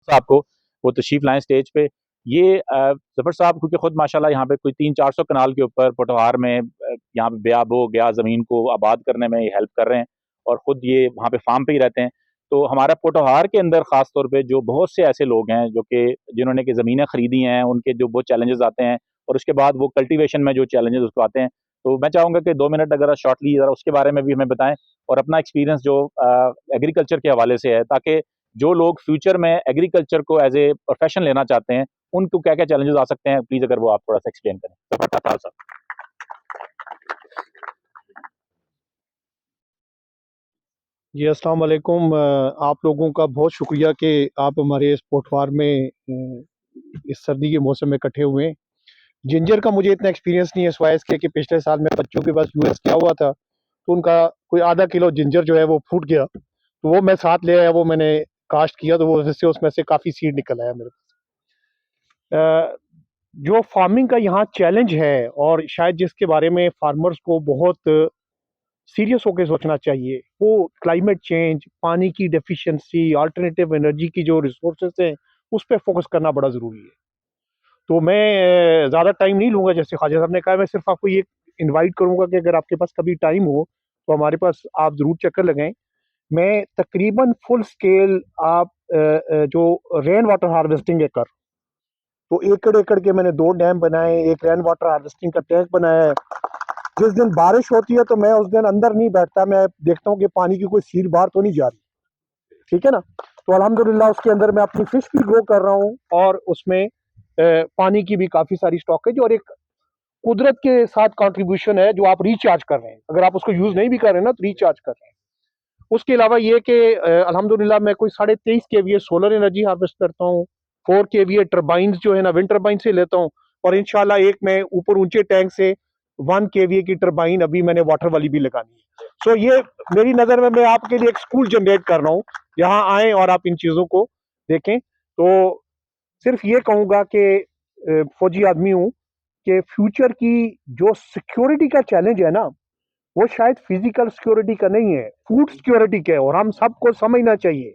साहब को, वो तशरीफ लाएं स्टेज पे। ये जफर साहब क्योंकि खुद माशाल्लाह यहाँ पे कोई 300-400 कनाल के ऊपर पोटहार में यहाँ पे ब्याब हो गया ज़मीन को आबाद करने में हेल्प कर रहे हैं, और ख़ुद ये वहाँ पे फार्म पे ही रहते हैं। तो हमारा पोटहार के अंदर ख़ास तौर पे जो बहुत से ऐसे लोग हैं जो कि जिन्होंने कि ज़मीनें ख़रीदी हैं, उनके जो बहुत चैलेंजेस आते हैं, और उसके बाद वो कल्टीवेशन में जो चैलेंजेस उसको आते हैं। तो मैं चाहूँगा कि 2 मिनट अगर शॉर्टली ज़रा उसके बारे में भी हमें बताएं, और अपना एक्सपीरियंस जो एग्रीकल्चर के हवाले से है, ताकि जो लोग फ्यूचर में एग्रीकल्चर को एज ए प्रोफेशन लेना चाहते हैं, उनको क्या क्या चैलेंजेस आ सकते हैं, प्लीज अगर वो आप थोड़ा सा एक्सप्लेन करें। जी अस्सलाम वालेकुम। आप लोगों का बहुत शुक्रिया कि आप हमारे इस पोटवार में इस सर्दी के मौसम में इकट्ठे हुए हैं। जिंजर का मुझे इतना एक्सपीरियंस नहीं है सिवाय इसके कि पिछले साल मैं बच्चों के पास यूएस गया हुआ था, तो उनका कोई आधा किलो जिंजर जो है वो फूट गया, तो वो मैं साथ ले आया, वो मैंने काश्त किया, तो वो उसमें से काफ़ी सीड निकल आया मेरे पास। जो फार्मिंग का यहाँ चैलेंज है और शायद जिसके बारे में फार्मर्स को बहुत सीरियस होकर सोचना चाहिए, वो क्लाइमेट चेंज, पानी की डेफिशिएंसी, अल्टरनेटिव एनर्जी की जो रिसोर्सेज हैं, उस पे फोकस करना बड़ा ज़रूरी है। तो मैं ज़्यादा टाइम नहीं लूँगा, जैसे ख्वाजा साहब ने कहा, मैं सिर्फ आपको ये इनवाइट करूँगा कि अगर आपके पास कभी टाइम हो, तो हमारे पास आप ज़रूर चक्कर लगाएँ। मैं तकरीबन फुल स्केल आप जो रेन वाटर हार्वेस्टिंग है तो एकड़-एकड़ के मैंने 2 डैम बनाए, एक रेन वाटर हार्वेस्टिंग का टैंक बनाया है। जिस दिन बारिश होती है तो मैं उस दिन अंदर नहीं बैठता, मैं देखता हूँ कि पानी की कोई सील बाहर तो नहीं जा रही, ठीक है ना? तो अल्हम्दुलिल्लाह उसके अंदर मैं अपनी फिश भी ग्रो कर रहा हूँ, और उसमें पानी की भी काफ़ी सारी स्टॉकेज और एक कुदरत के साथ कंट्रीब्यूशन है जो आप रिचार्ज कर रहे हैं। अगर आप उसको यूज़ नहीं भी कर रहे हैं ना, तो रिचार्ज कर रहे हैं। उसके अलावा ये कि अल्हम्दुलिल्लाह मैं कोई 23.5 केवीए सोलर एनर्जी हार्वेस्ट करता हूँ, 4 केवीए टरबाइन्स जो है ना विंड टरबाइन से लेता हूँ, और इंशाल्लाह एक मैं ऊपर ऊंचे टैंक से 1 केवीए की टरबाइन अभी मैंने वाटर वाली भी लगानी है। सो ये मेरी नज़र में मैं आपके लिए एक स्कूल जनरेट कर रहा हूँ, यहाँ आएँ और आप इन चीज़ों को देखें। तो सिर्फ ये कहूँगा कि फौजी आदमी हूँ कि फ्यूचर की जो सिक्योरिटी का चैलेंज है ना, वो शायद फिजिकल सिक्योरिटी का नहीं है, फूड सिक्योरिटी का है, और हम सबको समझना चाहिए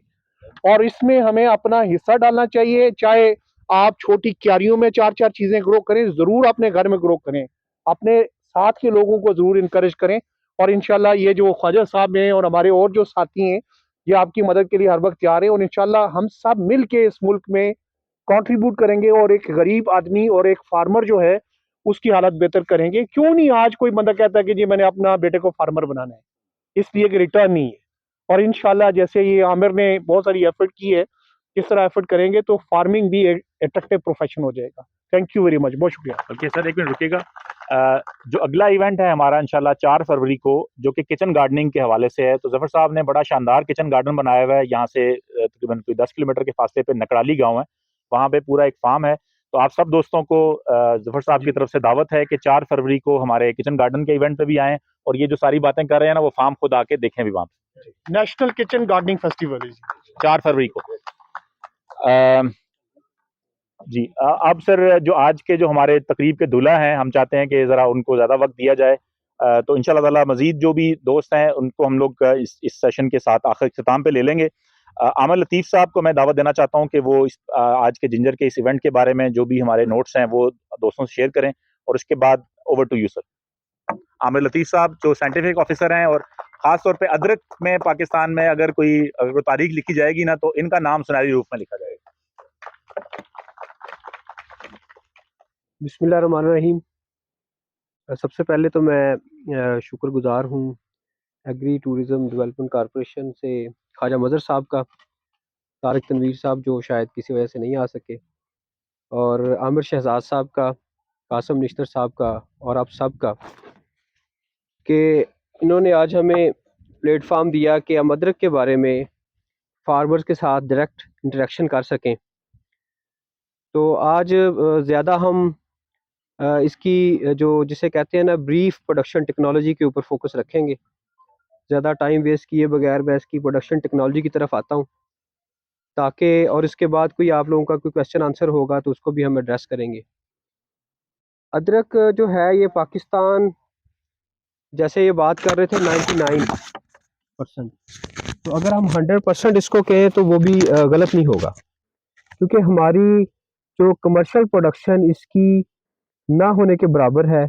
और इसमें हमें अपना हिस्सा डालना चाहिए। चाहे आप छोटी क्यारियों में 4-4 चीजें ग्रो करें, जरूर अपने घर में ग्रो करें, अपने साथ के लोगों को जरूर इनकरेज करें, और इंशाल्लाह ये जो ख्वाजा साहब हैं और हमारे और जो साथी हैं, ये आपकी मदद के लिए हर वक्त तैयार हैं, और इंशाल्लाह हम सब मिल के इस मुल्क में कंट्रीब्यूट करेंगे और एक गरीब आदमी और एक फार्मर जो है उसकी हालत बेहतर करेंगे। क्यों नहीं आज कोई बंदा कहता है कि जी मैंने अपना बेटे को फार्मर बनाना है, इसलिए कि रिटर्न नहीं है। और इंशाल्लाह जैसे ये आमिर ने बहुत सारी एफर्ट की है, इस तरह एफर्ट करेंगे तो फार्मिंग भी एक अट्रैक्टिव प्रोफेशन हो जाएगा। थैंक यू वेरी मच, बहुत शुक्रिया। ओके सर, एक मिनट रुकिएगा। जो अगला इवेंट है हमारा इंशाल्लाह 4 फरवरी को, जो कि किचन गार्डनिंग के हवाले से है। तो जफर साहब ने बड़ा शानदार किचन गार्डन बनाया हुआ है, यहाँ से तकरीबन कोई 10 किलोमीटर के फासले पे नकड़ाली गांव है, वहाँ पे पूरा एक फार्म है। तो आप सब दोस्तों को जफर साहब की तरफ से दावत है कि 4 फरवरी को हमारे किचन गार्डन के इवेंट पे भी आएँ, और ये जो सारी बातें कर रहे हैं ना, वो फार्म खुद आके देखें भी वहाँ पे। नेशनल किचन गार्डनिंग फेस्टिवल है 4 फरवरी को। जी अब सर, जो आज के जो हमारे तकरीब के दूल्हा हैं, हम चाहते हैं कि ज़रा उनको ज़्यादा वक्त दिया जाए। तो इंशाल्लाह ताला मज़ीद जो भी दोस्त हैं उनको हम लोग इस सेशन के साथ आखिर इख्तिताम पे ले लेंगे। आमिर लतीफ़ साहब को मैं दावत देना चाहता हूँ कि वो आज के जिंजर के इस इवेंट के बारे में जो भी हमारे नोट्स हैं वो दोस्तों से शेयर करें, और उसके बाद over to you sir. Aamir Latif साहब जो साइंटिफिक ऑफिसर हैं, और ख़ास तौर पे अदरक में पाकिस्तान में अगर कोई तारीख लिखी जाएगी ना, तो इनका नाम सुनहरी रूप में लिखा जाएगा। बिस्मिल्लाहिर्रहमानिर्रहीम। सबसे पहले तो मैं शुक्रगुजार हूँ एग्री टूरिज़म डेवलपमेंट कॉरपोरेशन से ख्वाजा मज़हर साहब का, तारिक तनवीर साहब जो शायद किसी वजह से नहीं आ सके, और आमिर शहजाद साहब का, कासम निश्तर साहब का, और आप सब का, कि इन्होंने आज हमें प्लेटफार्म दिया कि हम अदरक के बारे में फार्मर्स के साथ डायरेक्ट इंटरेक्शन कर सकें। तो आज ज़्यादा हम इसकी जो जिसे कहते हैं ना ब्रीफ प्रोडक्शन टेक्नोलॉजी के ऊपर फोकस रखेंगे। ज़्यादा टाइम वेस्ट किए बगैर मैं इसकी प्रोडक्शन टेक्नोलॉजी की तरफ आता हूँ, ताकि और इसके बाद कोई आप लोगों का कोई क्वेश्चन आंसर होगा तो उसको भी हम एड्रेस करेंगे। अदरक जो है ये पाकिस्तान, जैसे ये बात कर रहे थे 99%, तो अगर हम 100% इसको कहें तो वो भी गलत नहीं होगा। क्योंकि हमारी जो कमर्शियल प्रोडक्शन इसकी ना होने के बराबर है।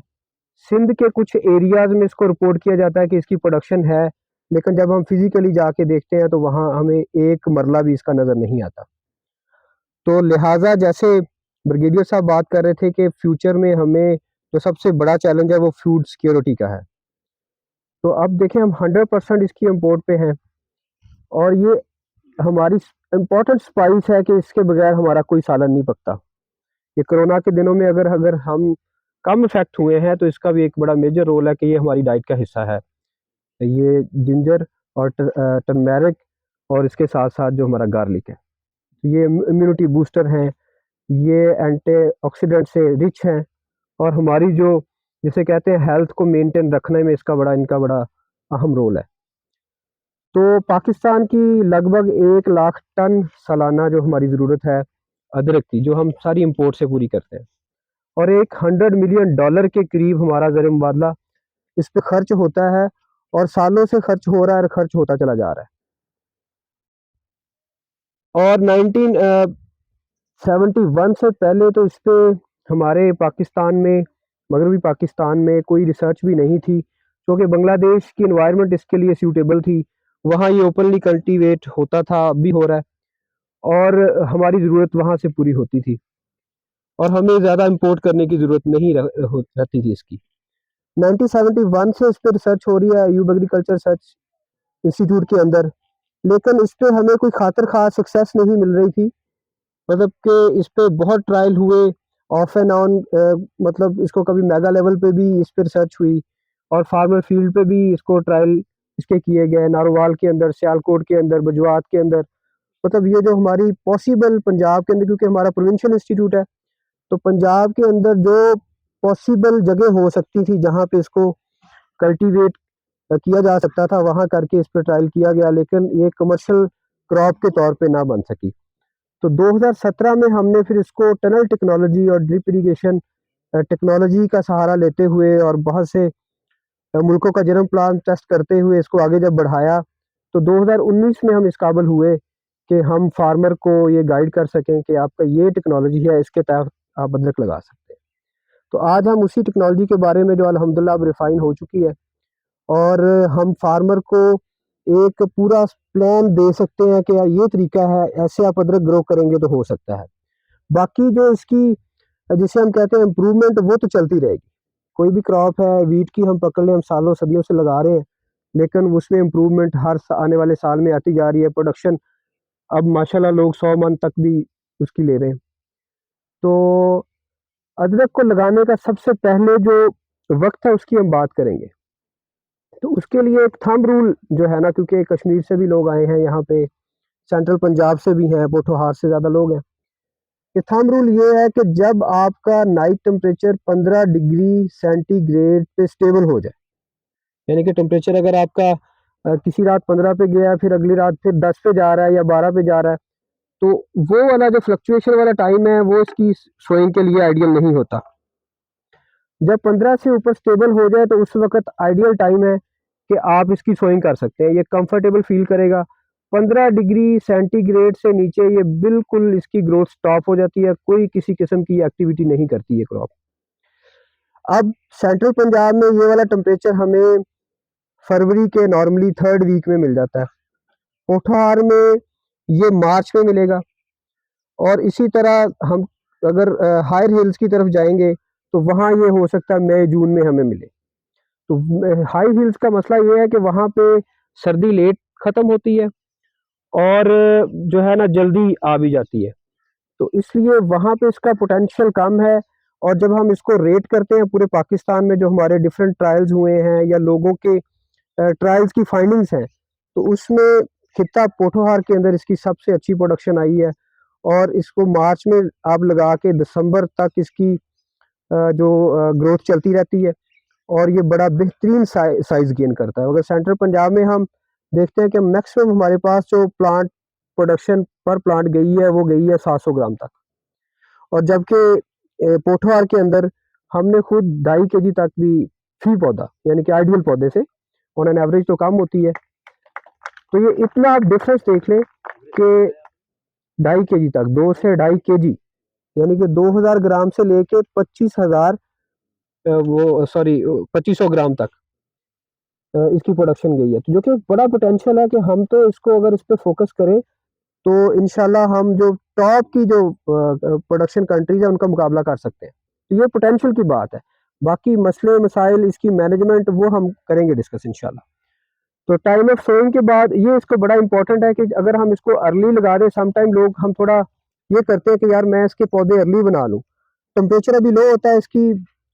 सिंध के कुछ एरियाज़ में इसको रिपोर्ट किया जाता है कि इसकी प्रोडक्शन है, लेकिन जब हम फिज़िकली जाके देखते हैं तो वहाँ हमें एक मरला भी इसका नज़र नहीं आता। तो लिहाजा जैसे ब्रिगेडियर साहब बात कर रहे थे कि फ्यूचर में हमें जो सबसे बड़ा चैलेंज है वो फूड सिक्योरिटी का है। तो अब देखें हम 100% इसकी इम्पोर्ट पे हैं और ये हमारी इम्पोर्टेंट स्पाइस है कि इसके बगैर हमारा कोई सालन नहीं पकता। ये कोरोना के दिनों में अगर हम कम इफेक्ट हुए हैं तो इसका भी एक बड़ा मेजर रोल है कि ये हमारी डाइट का हिस्सा है। ये जिंजर और टर्मेरिक और इसके साथ साथ जो हमारा गार्लिक है, ये इम्यूनिटी बूस्टर हैं, ये एंटीऑक्सीडेंट से रिच हैं और हमारी जो जिसे कहते हैं हेल्थ को मेंटेन रखने में इनका बड़ा अहम रोल है। तो पाकिस्तान की लगभग 1 लाख टन सालाना जो हमारी ज़रूरत है अदरक की, जो हम सारी इंपोर्ट से पूरी करते हैं, और एक $100 मिलियन के करीब हमारा ज़र मुबादला इस पे खर्च होता है और सालों से खर्च हो रहा है और खर्च होता चला जा रहा है। और 1971 से पहले तो इस पे हमारे पाकिस्तान में, मगरबी पाकिस्तान में कोई रिसर्च भी नहीं थी, क्योंकि बांग्लादेश की एनवायरनमेंट इसके लिए सूटेबल थी। वहाँ ये ओपनली कल्टीवेट होता था, अब भी हो रहा है, और हमारी ज़रूरत वहाँ से पूरी होती थी और हमें ज़्यादा इंपोर्ट करने की ज़रूरत नहीं रहती थी इसकी। 1971 से इस पर रिसर्च हो रही है अयूब एग्रीकल्चर रिसर्च इंस्टीट्यूट के अंदर, लेकिन इस पर हमें कोई खातिर खास सक्सेस नहीं मिल रही थी। मतलब कि इस पे बहुत ट्रायल हुए ऑफ एंड ऑन, मतलब इसको कभी मेगा लेवल पे भी इस पर रिसर्च हुई और फार्मर फील्ड पे भी इसको ट्रायल इसके किए गए, नारोवाल के अंदर, सियालकोट के अंदर, बजवात के अंदर। मतलब ये जो हमारी पॉसिबल पंजाब के अंदर, क्योंकि हमारा प्रोविंशियल इंस्टीट्यूट है, तो पंजाब के अंदर जो पॉसिबल जगह हो सकती थी जहाँ पे इसको कल्टीवेट किया जा सकता था, वहाँ करके इस पर ट्रायल किया गया, लेकिन ये कमर्शियल क्रॉप के तौर पे ना बन सकी। तो 2017 में हमने फिर इसको टनल टेक्नोलॉजी और ड्रिप इरिगेशन टेक्नोलॉजी का सहारा लेते हुए और बहुत से मुल्कों का जन्म प्लान टेस्ट करते हुए इसको आगे जब बढ़ाया, तो 2019 में हम इस काबिल हुए कि हम फार्मर को ये गाइड कर सकें कि आपका ये टेक्नोलॉजी है, इसके तहत आप अदरक लगा सकते हैं। तो आज हम उसी टेक्नोलॉजी के बारे में, जो अल्हम्दुलिल्लाह अब रिफाइन हो चुकी है, और हम फार्मर को एक पूरा प्लान दे सकते हैं कि ये तरीका है, ऐसे आप अदरक ग्रो करेंगे तो हो सकता है। बाकी जो इसकी जिसे हम कहते हैं इम्प्रूवमेंट, वो तो चलती रहेगी। कोई भी क्रॉप है, वीट की हम पकड़ लें, हम सालों सदियों से लगा रहे हैं, लेकिन उसमें इम्प्रूवमेंट हर आने वाले साल में आती जा रही है। प्रोडक्शन अब माशाल्लाह लोग 100 मन तक भी उसकी ले रहे हैं। तो अदरक को लगाने का सबसे पहले जो वक्त है उसकी हम बात करेंगे। तो उसके लिए एक थंब रूल जो है ना, क्योंकि कश्मीर से भी लोग आए हैं यहाँ पे, सेंट्रल पंजाब से भी हैं, पोठोहार से ज़्यादा लोग हैं। ये थंब रूल ये है कि जब आपका नाइट टेम्परेचर 15 डिग्री सेंटीग्रेड पे स्टेबल हो जाए, यानी कि टेम्परेचर अगर आपका किसी रात 15 पे गया, फिर अगली रात फिर 10 पे जा रहा है या 12 पे जा रहा है, तो वो वाला जो फ्लक्चुएशन वाला टाइम है वो इसकी सोइंग के लिए आइडियल नहीं होता। जब 15 से ऊपर स्टेबल हो जाए तो उस वक्त आइडियल टाइम है कि आप इसकी सोइंग कर सकते हैं। ये कंफर्टेबल फील करेगा। 15 डिग्री सेंटीग्रेड से नीचे ये बिल्कुल इसकी ग्रोथ स्टॉप हो जाती है, कोई किसी किस्म की एक्टिविटी नहीं करती है क्रॉप। अब सेंट्रल पंजाब में ये वाला टेम्परेचर हमें फरवरी के नॉर्मली 3rd वीक में मिल जाता है। पोठोहार में ये मार्च में मिलेगा, और इसी तरह हम अगर हायर हिल्स की तरफ जाएंगे तो वहाँ ये हो सकता है मई जून में हमें मिले। तो हाई हिल्स का मसला ये है कि वहाँ पे सर्दी लेट ख़त्म होती है और जो है ना जल्दी आ भी जाती है, तो इसलिए वहाँ पे इसका पोटेंशियल कम है। और जब हम इसको रेट करते हैं पूरे पाकिस्तान में, जो हमारे डिफरेंट ट्रायल्स हुए हैं या लोगों के ट्रायल्स की फाइंडिंग्स हैं, तो उसमें खित्ता पोठोहार के अंदर इसकी सबसे अच्छी प्रोडक्शन आई है। और इसको मार्च में आप लगा के दिसंबर तक इसकी जो ग्रोथ चलती रहती है और ये बड़ा बेहतरीन साइज गेन करता है। अगर सेंट्रल पंजाब में हम देखते हैं कि मैक्सिमम हमारे पास जो प्लांट प्रोडक्शन पर प्लांट गई है वो गई है 700 ग्राम तक, और जबकि पोठोहार के अंदर हमने खुद 2.5 kg तक भी फी पौधा, यानी कि आइडियल पौधे से ऑन एन एवरेज तो कम होती है। तो ये इतना आप डिफरेंस देख लें कि 2.5 kg तक, 2 से 2.5 kg, यानी कि 2000 ग्राम से लेके 25,000 वो सॉरी 2500 ग्राम तक इसकी प्रोडक्शन गई है। तो जो कि बड़ा पोटेंशियल है कि हम तो इसको अगर इस पे फोकस करें तो इंशाल्लाह हम जो टॉप की जो प्रोडक्शन कंट्रीज है उनका मुकाबला कर सकते हैं। तो ये पोटेंशियल की बात है। बाकी मसले मसाइल इसकी मैनेजमेंट वो हम करेंगे डिस्कस इंशाल्लाह। तो टाइम ऑफ सोइंग के बाद ये इसको बड़ा इंपॉर्टेंट है कि अगर हम इसको अर्ली लगा दें, सम टाइम लोग हम थोड़ा ये करते हैं कि यार मैं इसके पौधे अर्ली बना लूँ, टेम्परेचर अभी लो होता है इसकी,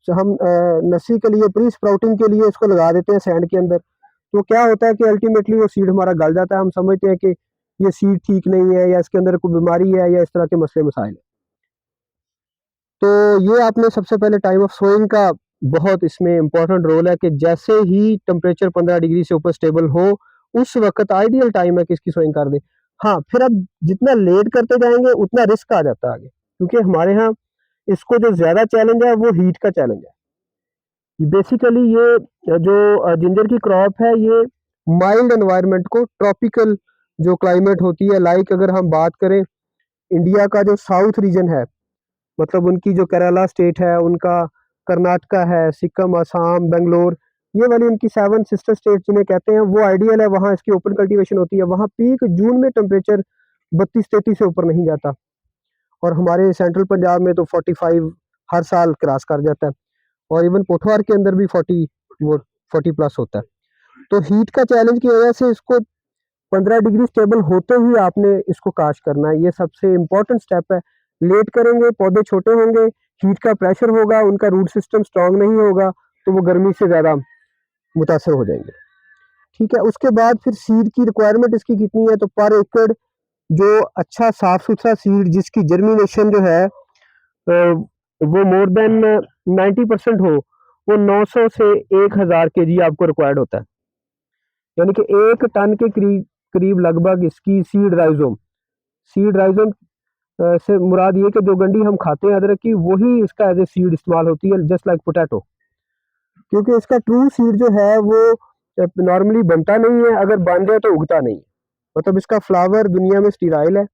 हम नर्सरी के लिए प्री स्प्राउटिंग के लिए इसको लगा देते हैं सैंड के अंदर। तो क्या होता है कि अल्टीमेटली वो सीड हमारा गल जाता है, हम समझते हैं कि ये सीड ठीक नहीं है या इसके अंदर कोई बीमारी है या इस तरह के मसले मसाइल है। तो ये आपने सबसे पहले टाइम ऑफ सोइंग का बहुत इसमें इंपॉर्टेंट रोल है कि जैसे ही टेम्परेचर 15 डिग्री से ऊपर स्टेबल हो उस वक्त आइडियल टाइम है कि इसकी सोइंग कर दें। हाँ, फिर अब जितना लेट करते जाएंगे उतना रिस्क आ जाता है आगे, क्योंकि हमारे यहाँ इसको जो ज़्यादा चैलेंज है वो हीट का चैलेंज है। बेसिकली ये जो जिंजर की क्रॉप है ये माइल्ड एनवायरनमेंट को, ट्रॉपिकल जो क्लाइमेट होती है, लाइक अगर हम बात करें इंडिया का जो साउथ रीजन है, मतलब उनकी जो केरला स्टेट है, उनका कर्नाटका है, सिक्किम, असम, बेंगलोर, ये वाली उनकी 7 सिस्टर स्टेट जिन्हें कहते हैं, वो आइडियल है। वहाँ इसकी ओपन कल्टीवेशन होती है। वहाँ पीक जून में टेम्परेचर 32-33 से ऊपर नहीं जाता, और हमारे सेंट्रल पंजाब में तो 45 हर साल क्रॉस कर जाता है, और इवन पोठवार के अंदर भी 40 प्लस होता है। तो हीट का चैलेंज की वजह से इसको 15 डिग्री स्टेबल होते ही आपने इसको काश करना है। ये सबसे इम्पोर्टेंट स्टेप है। लेट करेंगे पौधे छोटे होंगे, हीट का प्रेशर होगा, उनका रूट सिस्टम स्ट्रांग नहीं होगा, तो वो गर्मी से ज़्यादा मुतासर हो जाएंगे। ठीक है, उसके बाद फिर सीड की रिक्वायरमेंट इसकी कितनी है, तो पर एकड़ जो अच्छा साफ सुथरा सीड जिसकी जर्मिनेशन जो है वो मोर देन 90% हो, वो 900 से 1000 kg आपको रिक्वायर्ड होता है, यानी कि 1 टन के करीब करीब लगभग इसकी सीड राइजोम से मुराद ये कि जो गंडी हम खाते हैं अदरक की, वही इसका एज ए सीड इस्तेमाल होती है, जस्ट लाइक पोटैटो। क्योंकि इसका ट्रू सीड जो है वो नॉर्मली बनता नहीं है, अगर बन जाए तो उगता नहीं है। मतलब इसका फ्लावर दुनिया में स्टीराइल है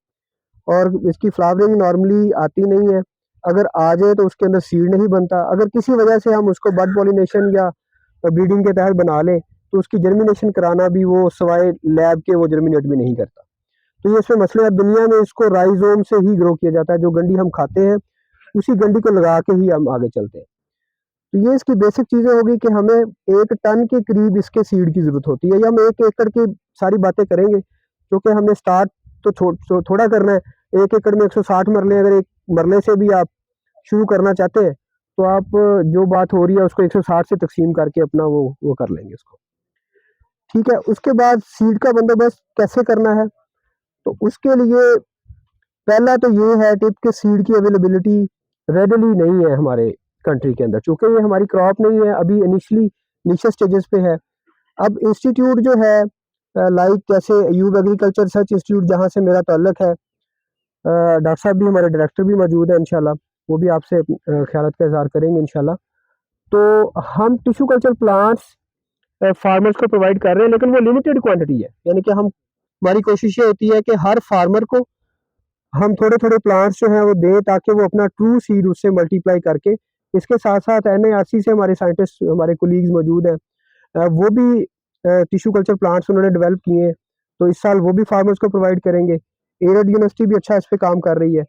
और इसकी फ्लावरिंग नॉर्मली आती नहीं है। अगर आ जाए तो उसके अंदर सीड नहीं बनता। अगर किसी वजह से हम उसको बड पॉलिनेशन या ब्रीडिंग के तहत बना लें तो उसकी जर्मिनेशन कराना भी वो सवाए लैब के वो जर्मिनेट भी नहीं करता। तो ये इसमें मसले हैं। दुनिया में इसको राइजोम से ही ग्रो किया जाता है, जो गंडी हम खाते हैं उसी गंडी को लगा के ही हम आगे चलते हैं। तो ये इसकी बेसिक चीज़ें होगी कि हमें 1 टन के करीब इसके सीड की ज़रूरत होती है। या हम 1 एकड़ की सारी बातें करेंगे, क्योंकि हमने स्टार्ट तो थोड़ा करना है। 1 एकड़ में 160 मरले, अगर एक मरले से भी आप शुरू करना चाहते हैं तो आप जो बात हो रही है उसको 160 से तकसीम करके अपना वो कर लेंगे इसको। ठीक है, उसके बाद सीड का बंदोबस्त कैसे करना है, तो उसके लिए पहला तो ये है टिप कि सीड की अवेलेबिलिटी रेडली नहीं है हमारे कंट्री के अंदर, चूँकि ये हमारी क्रॉप नहीं है, अभी इनिशियल स्टेजेस पे है। अब इंस्टीट्यूट जो है लाइक जैसे अयूब एग्रीकल्चर रिसर्च इंस्टीट्यूट जहाँ से मेरा ताल्लुक है, डॉक्टर साहब भी, हमारे डायरेक्टर भी मौजूद है, इंशाल्लाह वो भी आपसे ख्यालत का इज़हार करेंगे इंशाल्लाह। तो हम टिश्यू कल्चर प्लांट्स फार्मर्स को प्रोवाइड कर रहे हैं, लेकिन वो लिमिटेड क्वांटिटी है। यानी कि हमारी कोशिश ये होती है कि हर फार्मर को हम थोड़े-थोड़े प्लांट्स जो हैं वो दें, ताकि वो अपना ट्रू सीड उससे मल्टीप्लाई करके, इसके साथ-साथ एनआईआरसी से हमारे साइंटिस्ट, हमारे कोलीग्स मौजूद हैं, वो भी टिश्यू कल्चर प्लांट्स उन्होंने डेवलप किए हैं, तो इस साल वो भी फार्मर्स को प्रोवाइड करेंगे। एडेड यूनिवर्सिटी भी अच्छा इस पे काम कर रही है।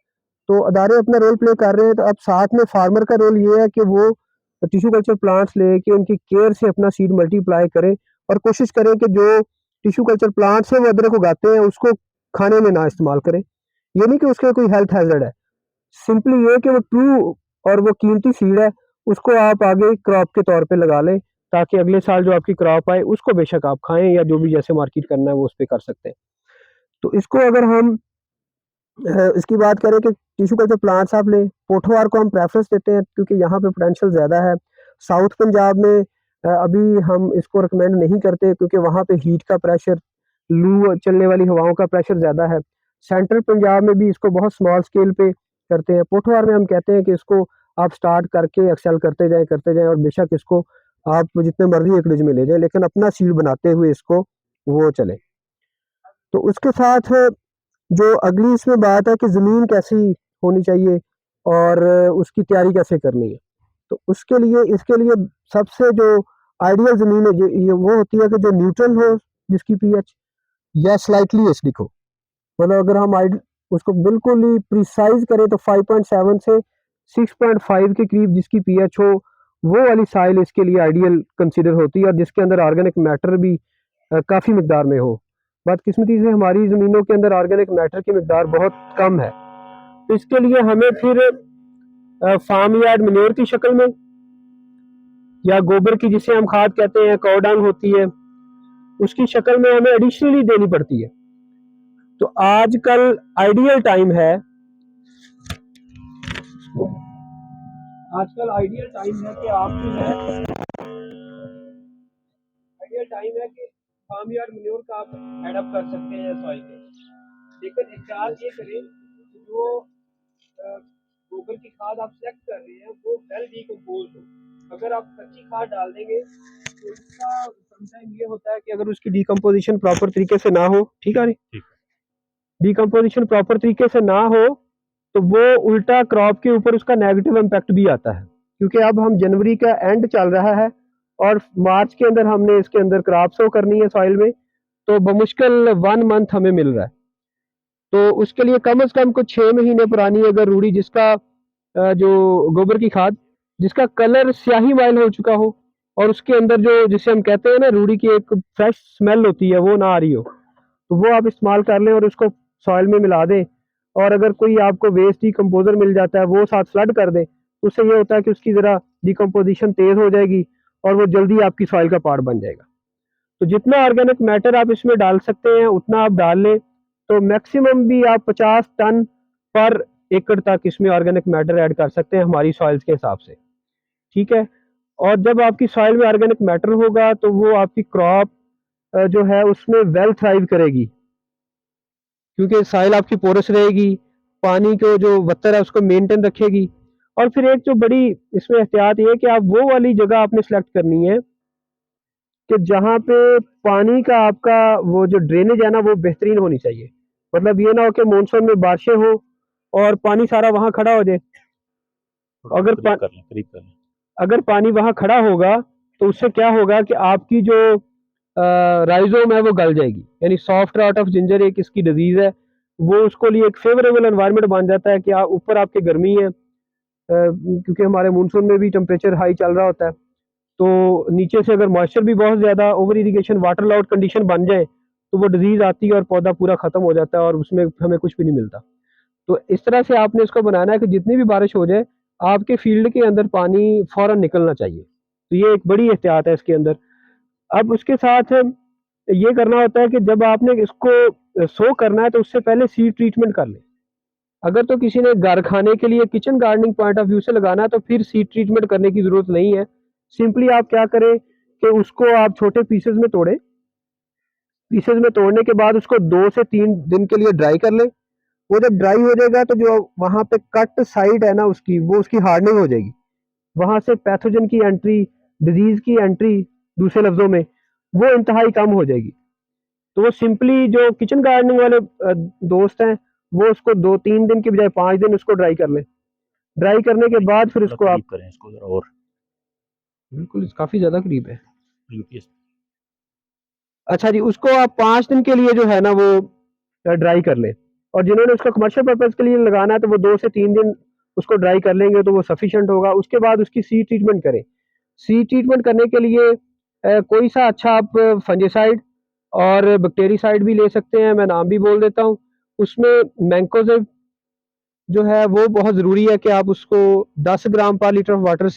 तो अदारे अपना रोल प्ले कर रहे हैं, तो अब साथ में फार्मर का रोल ये है कि वो टिश्यू कल्चर प्लांट्स लेके उनकी केयर से अपना सीड मल्टीप्लाई करें, और कोशिश करें कि जो टिश्यू कल्चर प्लांट्स हैं वो अदरक उगाते हैं उसको खाने में ना इस्तेमाल करें। ये नहीं कि उसके कोई हेल्थ हैज़र्ड है, सिंपली ये कि वो ट्रू और वो कीमती सीड है, उसको आप आगे क्रॉप के तौर पे लगा लें, ताकि अगले साल जो आपकी क्रॉप आए उसको बेशक आप खाएँ या जो भी जैसे मार्केट करना है वो उस पे कर सकते हैं। तो इसको अगर हम इसकी बात करें कि टिश्यू कल्चर प्लांट्स आप लें, पोठवार को हम प्रेफ़रेंस देते हैं क्योंकि यहाँ पे पोटेंशियल ज़्यादा है। साउथ पंजाब में अभी हम इसको रिकमेंड नहीं करते क्योंकि वहाँ पे हीट का प्रेशर, लू चलने वाली हवाओं का प्रेशर ज़्यादा है। सेंट्रल पंजाब में भी इसको बहुत स्मॉल स्केल पे करते हैं। पोठवार में हम कहते हैं कि इसको आप स्टार्ट करके एक्सेल करते जाएँ और बेशक इसको आप जितने मर्ज़ी एकड़ेज में ले जाएँ, लेकिन अपना सीड बनाते हुए इसको वो चलें। तो उसके साथ जो अगली इसमें बात है कि ज़मीन कैसी होनी चाहिए और उसकी तैयारी कैसे करनी है। तो उसके लिए इसके लिए सबसे जो आइडियल ज़मीन है ये वो होती है कि जो न्यूट्रल हो, जिसकी पीएच या स्लाइटली एसिडिक हो। मतलब अगर हम उसको बिल्कुल ही प्रिसाइज करें तो 5.7 से 6.5 के करीब जिसकी पीएच हो, वो वाली साइल इसके लिए आइडियल कंसीडर होती है और जिसके अंदर ऑर्गेनिक मैटर भी काफ़ी मिकदार में हो। बदकिस्मती से हमारी ज़मीनों के अंदर ऑर्गेनिक मैटर की मिकदार बहुत कम है, तो इसके लिए हमें फिर फार्म यार्ड मैन्योर की शक्ल में या गोबर की, जिसे हम खाद कहते हैं, काउ डंग होती है, उसकी शक्ल में हमें एडिशनली देनी पड़ती है। तो आजकल आइडियल टाइम है कि आप जो है आइडियल टाइम है कि फार्म यार्ड मैन्योर का आप ऐड अप कर सकते हैं सॉइल में। लेकिन एहतियात ये करें कि जो गोबर की खाद आप सेलेक्ट कर रहे हैं वो वेल डिकम्पोज हो। अगर आप कच्ची खाद डाल देंगे तो इसका समटाइम ये होता है कि अगर उसकी डिकम्पोजिशन प्रॉपर तरीके से ना हो, ठीक है, डिकम्पोजिशन प्रॉपर तरीके से ना हो तो वो उल्टा क्रॉप के ऊपर उसका नेगेटिव इम्पैक्ट भी आता है। क्योंकि अब हम जनवरी का एंड चल रहा है और मार्च के अंदर हमने इसके अंदर क्रॉप शो करनी है सॉइल में, तो बमुश्किल 1 मंथ हमें मिल रहा है। तो उसके लिए कम से कम कुछ 6 महीने पुरानी अगर रूढ़ी, जिसका जो गोबर की खाद जिसका कलर स्याही माइल हो चुका हो और उसके अंदर जो, जिसे हम कहते हैं ना, रूढ़ी की एक फ्रेश स्मेल होती है, वो ना आ रही हो, तो वो आप इस्तेमाल कर लें और उसको सॉइल में मिला दें। और अगर कोई आपको वेस्ट डिकम्पोजर मिल जाता है वो साथ फ्लड कर दें, तो उससे ये होता है कि उसकी ज़रा डिकम्पोजिशन तेज़ हो जाएगी और वो जल्दी आपकी सॉइल का पार्ट बन जाएगा। तो जितना ऑर्गेनिक मैटर आप इसमें डाल सकते हैं उतना आप डाल लें, तो मैक्सिमम भी आप 50 टन पर एकड़ तक इसमें ऑर्गेनिक मैटर ऐड कर सकते हैं हमारी सॉइल्स के हिसाब से, ठीक है। और जब आपकी सॉइल में ऑर्गेनिक मैटर होगा तो वो आपकी क्रॉप जो है उसमें वेल थ्राइव करेगी, क्योंकि सॉइल आपकी पोरस रहेगी, पानी को जो वत्तर है उसको मेंटेन रखेगी। और फिर एक जो बड़ी इसमें एहतियात ये है कि आप वो वाली जगह आपने सेलेक्ट करनी है कि जहाँ पे पानी का आपका वो जो ड्रेनेज है ना वो बेहतरीन होनी चाहिए। मतलब ये ना हो कि मानसून में बारिशें हो और पानी सारा वहाँ खड़ा हो जाए। अगर पानी वहाँ खड़ा होगा तो उससे क्या होगा कि आपकी जो राइजोम है वो गल जाएगी, यानी सॉफ्ट रॉट ऑफ जिंजर एक इसकी डिजीज़ है, वो उसको लिए एक फेवरेबल एनवायरनमेंट बन जाता है कि आप ऊपर आपके गर्मी है, क्योंकि हमारे मानसून में भी टेम्परेचर हाई चल रहा होता है, तो नीचे से अगर मॉइस्चर भी बहुत ज़्यादा, over irrigation, water lot condition बन जाए तो वो डिजीज़ आती है और पौधा पूरा ख़त्म हो जाता है और उसमें हमें कुछ भी नहीं मिलता। तो इस तरह से आपने इसको बनाना है कि जितनी भी बारिश हो जाए आपके फील्ड के अंदर पानी फ़ौरन निकलना चाहिए। तो ये एक बड़ी एहतियात है इसके अंदर। अब उसके साथ ये करना होता है कि जब आपने इसको सो करना है तो उससे पहले सीड ट्रीटमेंट कर लें। अगर तो किसी ने घर खाने के लिए kitchen gardening point of view से लगाना है तो फिर सीड ट्रीटमेंट करने की ज़रूरत नहीं है। सिंपली आप क्या करें कि उसको आप छोटे पीसेस में तोड़ें। पीसेस में तोड़ने के बाद उसको 2 से 3 दिन के लिए ड्राई कर लें। वो जब ड्राई हो जाएगा तो जो वहाँ पे कट साइड है ना उसकी, वो उसकी हार्डनिंग हो जाएगी। वहाँ से पैथोजन की एंट्री, डिजीज़ की एंट्री, दूसरे लफ्ज़ों में, वो इंतहाई कम हो जाएगी। तो वो सिंपली जो किचन गार्डनिंग वाले दोस्त हैं, वो उसको 2-3 दिन की बजाय 5 दिन उसको ड्राई कर लें। ड्राई करने के बाद फिर उसको आप करें इसको जरा और बिल्कुल काफ़ी ज़्यादा करीब है। अच्छा जी, उसको आप 5 दिन के लिए जो है ना वो ड्राई कर लें, और जिन्होंने उसको कमर्शियल पर्पज़ के लिए लगाना है तो वो 2 से 3 दिन उसको ड्राई कर लेंगे तो वो सफिशिएंट होगा। उसके बाद उसकी सीड ट्रीटमेंट करें। सीड ट्रीटमेंट करने के लिए कोई सा अच्छा आप फंजीसाइड और बैक्टीरिसाइड भी ले सकते हैं, मैं नाम भी बोल देता हूँ। उसमें मैंकोजेब जो है वो बहुत ज़रूरी है कि आप उसको 10 ग्राम पर लीटर वाटर से